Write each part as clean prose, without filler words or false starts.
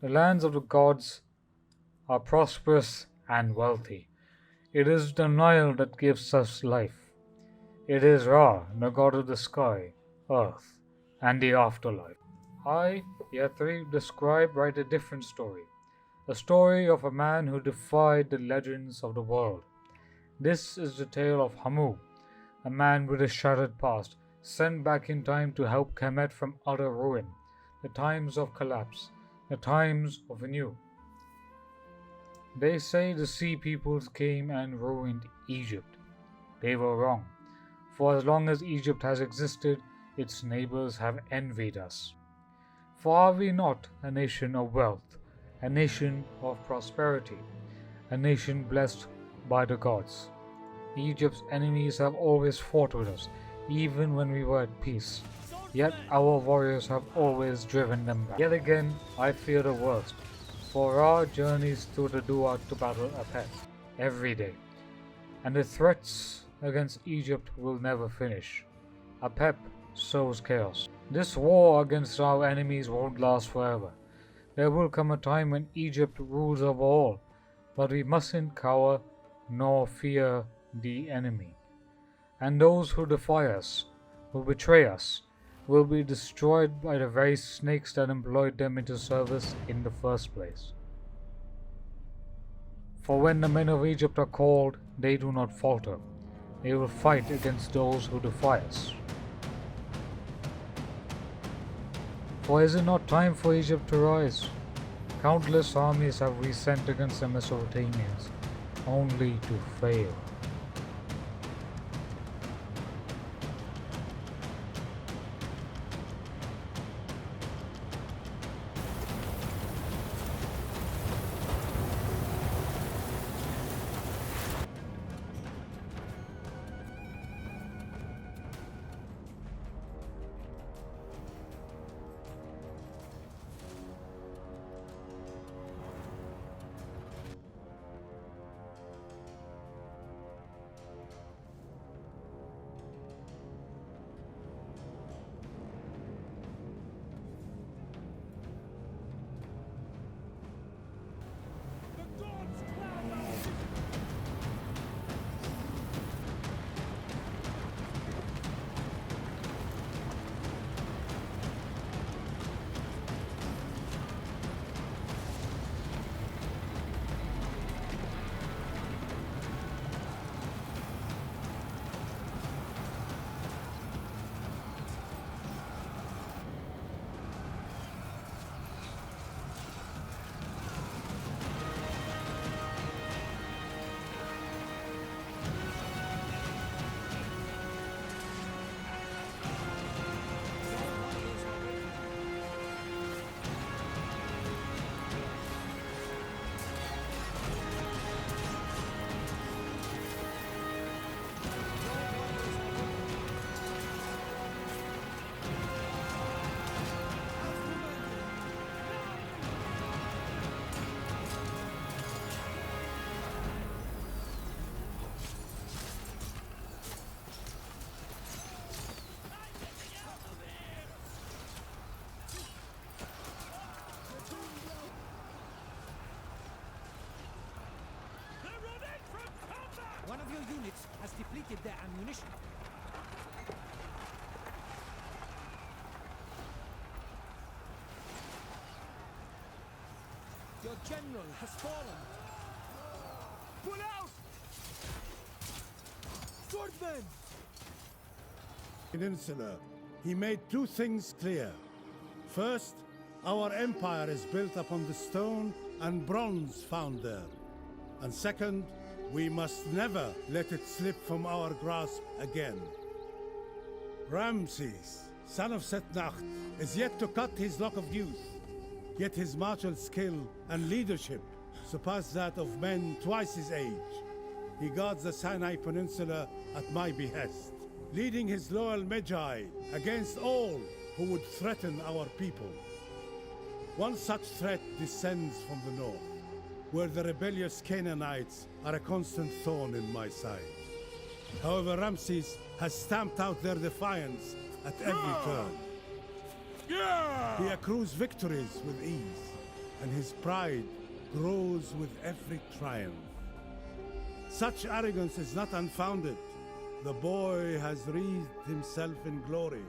The lands of the gods are prosperous and wealthy. It is the Nile that gives us life. It is Ra, the god of the sky, earth, and the afterlife. I, Yethri, write a different story. A story of a man who defied the legends of the world. This is the tale of Hamu, a man with a shattered past, sent back in time to help Kemet from utter ruin, the times of collapse, the times of renew. They say the sea peoples came and ruined Egypt. They were wrong, for as long as Egypt has existed, its neighbors have envied us. For are we not a nation of wealth, a nation of prosperity, a nation blessed by the gods? Egypt's enemies have always fought with us, even when we were at peace. Yet our warriors have always driven them back. Yet again, I fear the worst, for Ra journeys through the Duat to battle Apep every day, and the threats against Egypt will never finish. Apep sows chaos. This war against our enemies won't last forever. There will come a time when Egypt rules over all, but we mustn't cower nor fear the enemy. And those who defy us, who betray us, will be destroyed by the very snakes that employed them into service in the first place. For when the men of Egypt are called, they do not falter. They will fight against those who defy us. For is it not time for Egypt to rise? Countless armies have we sent against the Mesopotamians, only to fail. One of your units has depleted their ammunition. Your general has fallen. Pull out! Swordmen! Peninsula, he made two things clear. First, our empire is built upon the stone and bronze found there. And second, we must never let it slip from our grasp again. Ramesses, son of Setnacht, is yet to cut his lock of youth. Yet his martial skill and leadership surpass that of men twice his age. He guards the Sinai Peninsula at my behest, leading his loyal Magi against all who would threaten our people. One such threat descends from the north, where the rebellious Cannaities are a constant thorn in my side. However, Ramesses has stamped out their defiance at every turn. He accrues victories with ease, and his pride grows with every triumph. Such arrogance is not unfounded. The boy has wreathed himself in glory,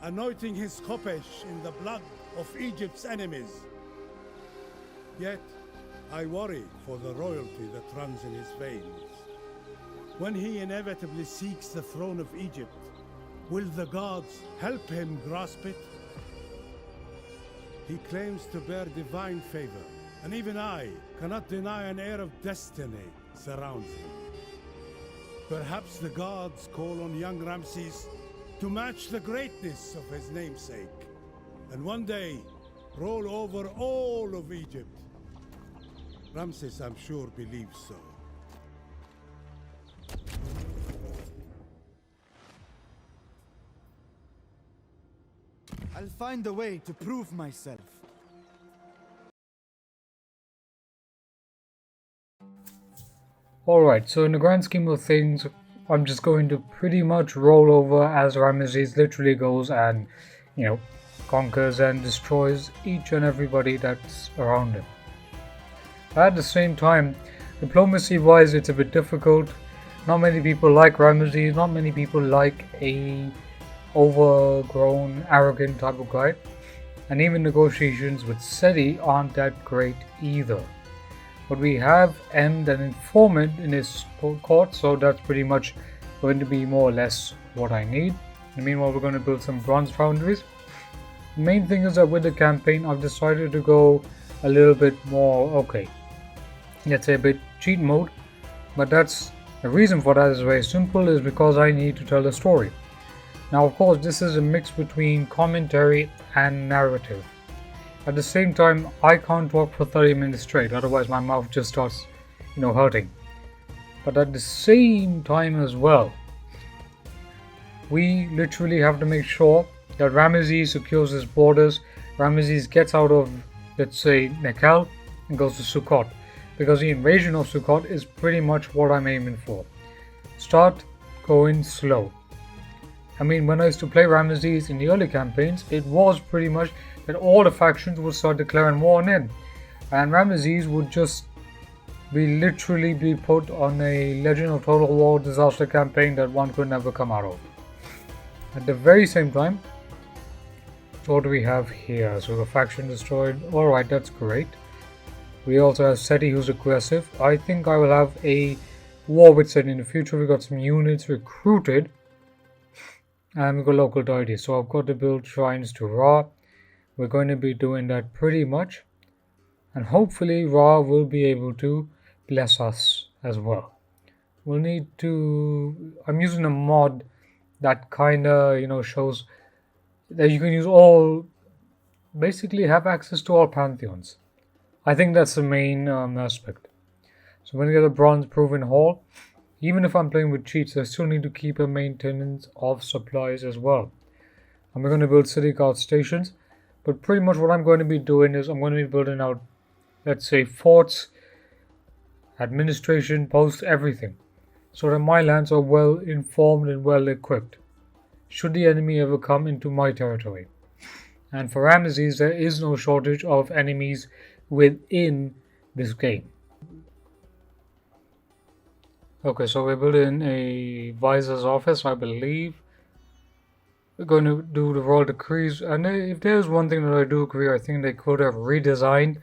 anointing his khopesh in the blood of Egypt's enemies. Yet, I worry for the royalty that runs in his veins. When he inevitably seeks the throne of Egypt, will the gods help him grasp it? He claims to bear divine favor, and even I cannot deny an air of destiny surrounds him. Perhaps the gods call on young Ramesses to match the greatness of his namesake, and one day roll over all of Egypt. Ramesses, I'm sure, believes so. I'll find a way to prove myself. Alright, so in the grand scheme of things, I'm just going to pretty much roll over as Ramesses literally goes and, conquers and destroys each and everybody that's around him. At the same time, diplomacy-wise, it's a bit difficult. Not many people like Ramesses, not many people like a overgrown, arrogant type of guy. And even negotiations with Seti aren't that great either. But we have an informant in his court, so that's pretty much going to be more or less what I need. And meanwhile, we're going to build some bronze foundries. The main thing is that with the campaign, I've decided to go a little bit more, let's say a bit cheat mode. But that's the reason for that is very simple, is because I need to tell a story. Now, of course, this is a mix between commentary and narrative. At the same time, I can't talk for 30 minutes straight, otherwise my mouth just starts, hurting. But at the same time as well, we literally have to make sure that Ramesses secures his borders. Ramesses gets out of, let's say, Nekal and goes to Sukhot, because the invasion of Sukhot is pretty much what I'm aiming for. Start going slow. I mean, when I used to play Ramesses in the early campaigns, it was pretty much that all the factions would start declaring war on him, and Ramesses would just literally be put on a Legend of Total War disaster campaign that one could never come out of. At the very same time, what do we have here? So the faction destroyed. Alright, that's great. We also have Seti, who's aggressive. I think I will have a war with Seti in the future. We got some units recruited, and we got local deities. So I've got to build shrines to Ra. We're going to be doing that pretty much, and hopefully Ra will be able to bless us as well. We'll need to, I'm using a mod that kinda shows that you can use all, basically have access to all pantheons. I think that's the main aspect. So when we get a bronze proven hall, even if I'm playing with cheats, I still need to keep a maintenance of supplies as well. And we're going to build city guard stations. But pretty much what I'm going to be doing is I'm going to be building out, let's say, forts, administration, posts, everything, so that my lands are well informed and well equipped, should the enemy ever come into my territory. And for Ramesses, there is no shortage of enemies within this game. Okay, so we're building a visor's office, I believe. We're going to do the royal decrees, and if there's one thing that I do agree, I think they could have redesigned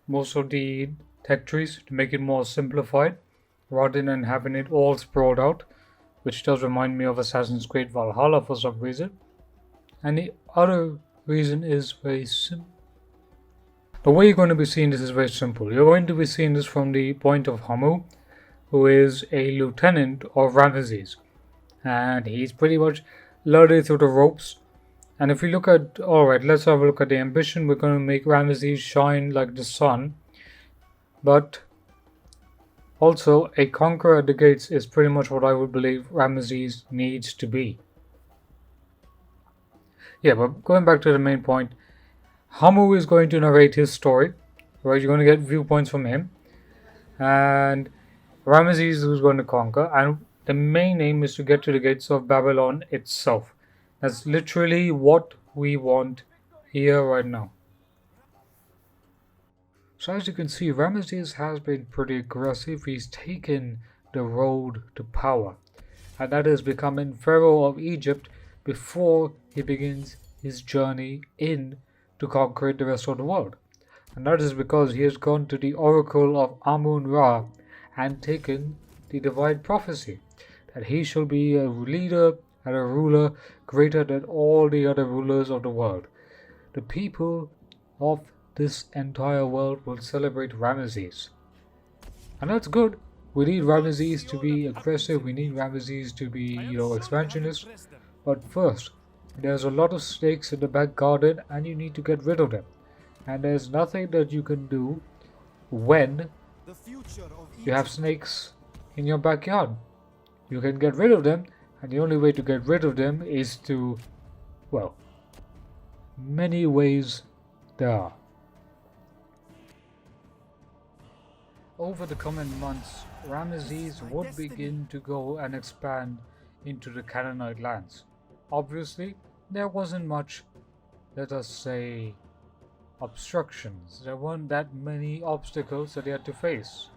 most of the tech trees to make it more simplified rather than having it all sprawled out, which does remind me of Assassin's Creed Valhalla for some reason. And the other reason is very simple. The way you're going to be seeing this is very simple. You're going to be seeing this from the point of Hamu, who is a lieutenant of Ramesses, and he's pretty much learned through the ropes. And if we look at, alright, let's have a look at the ambition. We're going to make Ramesses shine like the sun, but also a conqueror at the gates is pretty much what I would believe Ramesses needs to be. Yeah, but going back to the main point, Hamu is going to narrate his story, right? You're going to get viewpoints from him, and Ramesses is going to conquer, and the main aim is to get to the gates of Babylon itself. That's literally what we want here right now. So as you can see, Ramesses has been pretty aggressive. He's taken the road to power, and that is becoming Pharaoh of Egypt before he begins his journey in to conquer the rest of the world. And that is because he has gone to the oracle of Amun-Ra and taken the divine prophecy that he shall be a leader and a ruler greater than all the other rulers of the world. The people of this entire world will celebrate Ramesses. And that's good. We need Ramesses to be aggressive, we need Ramesses to be, expansionist. But first, there's a lot of snakes in the back garden and you need to get rid of them. And there's nothing that you can do when you have snakes in your backyard. You can get rid of them, and the only way to get rid of them is to, well, many ways there are. Over the coming months, Ramesses would begin to go and expand into the Canaanite lands. Obviously, there wasn't much, let us say, obstructions. There weren't that many obstacles that he had to face.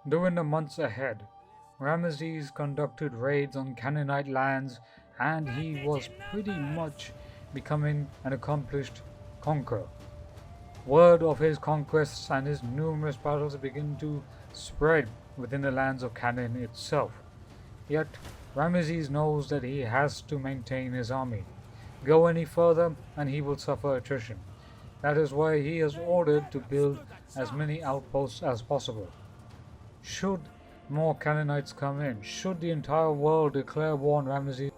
During the months ahead, Ramesses conducted raids on Canaanite lands and he was pretty much becoming an accomplished conqueror. Word of his conquests and his numerous battles began to spread within the lands of Canaan itself. Yet, Ramesses knows that he has to maintain his army. Go any further and he will suffer attrition. That is why he is ordered to build as many outposts as possible. Should more Canaanites come in, should the entire world declare war on Ramesses,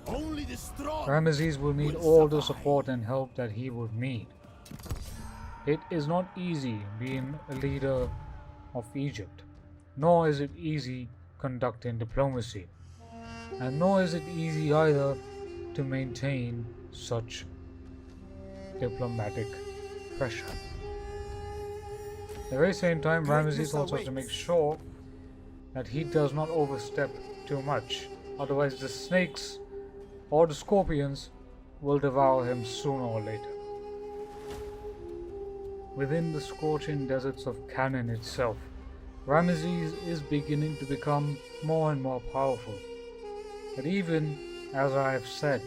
Ramesses will need all the support and help that he would need. It is not easy being a leader of Egypt, nor is it easy conducting diplomacy, and nor is it easy either to maintain such diplomatic pressure. At the very same time, Ramesses also has to make sure that he does not overstep too much, otherwise the snakes or the scorpions will devour him sooner or later. Within the scorching deserts of Canaan itself, Ramesses is beginning to become more and more powerful. But even as I have said,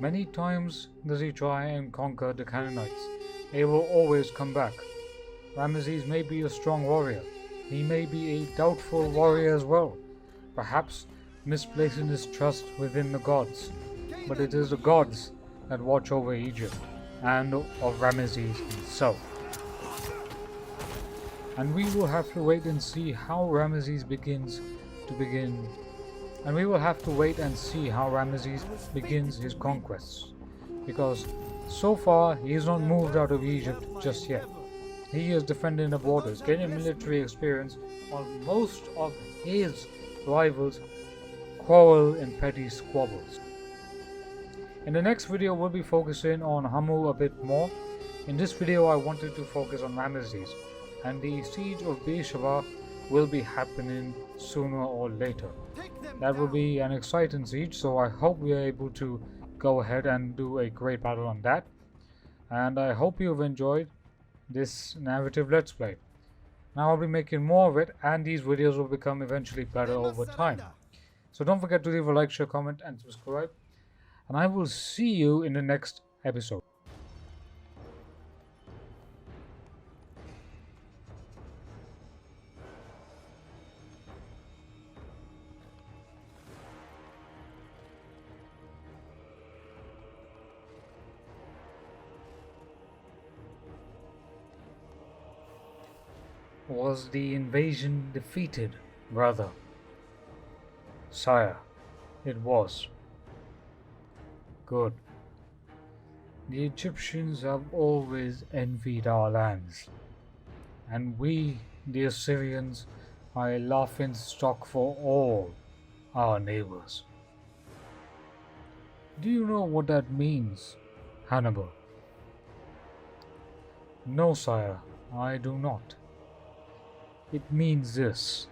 many times does he try and conquer the Canaanites, they will always come back. Ramesses may be a strong warrior, he may be a doubtful warrior as well, perhaps misplacing his trust within the gods, but it is the gods that watch over Egypt and of Ramesses himself. And we will have to wait and see how Ramesses begins his conquests, because so far he has not moved out of Egypt just yet. He is defending the borders, gaining military experience, while most of his rivals quarrel in petty squabbles. In the next video, we'll be focusing on Hamu a bit more. In this video, I wanted to focus on Ramesses, and the siege of Beershaba will be happening sooner or later. That will be an exciting siege, so I hope we are able to go ahead and do a great battle on that. And I hope you've enjoyed this narrative let's play. Now I'll be making more of it, and these videos will become eventually better over time. So don't forget to leave a like, share, comment and subscribe, and I will see you in the next episode. Was the invasion defeated, brother? Sire, it was. Good. The Egyptians have always envied our lands, and we, the Assyrians, are a laughing stock for all our neighbors. Do you know what that means, Hannibal? No, sire, I do not. It means this.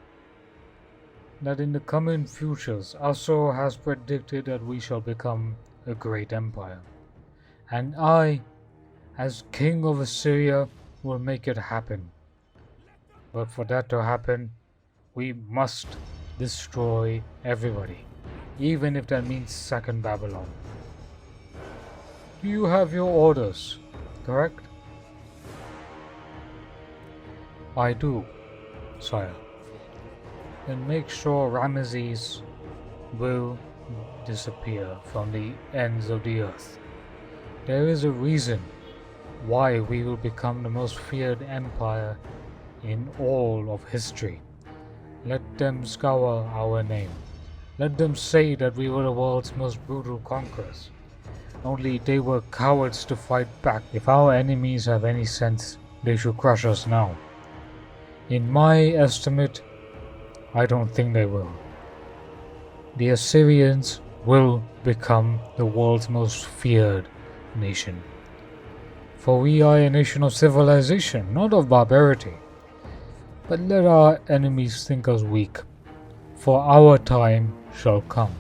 that in the coming futures Assur has predicted that we shall become a great empire. And I, as king of Assyria, will make it happen. But for that to happen, we must destroy everybody, even if that means sacking Babylon. Do you have your orders, correct? I do, sire. Then make sure Ramesses will disappear from the ends of the earth. There is a reason why we will become the most feared empire in all of history. Let them scour our name. Let them say that we were the world's most brutal conquerors. Only they were cowards to fight back. If our enemies have any sense, they should crush us now. In my estimate, I don't think they will. The Assyrians will become the world's most feared nation. For we are a nation of civilization, not of barbarity. But let our enemies think us weak, for our time shall come.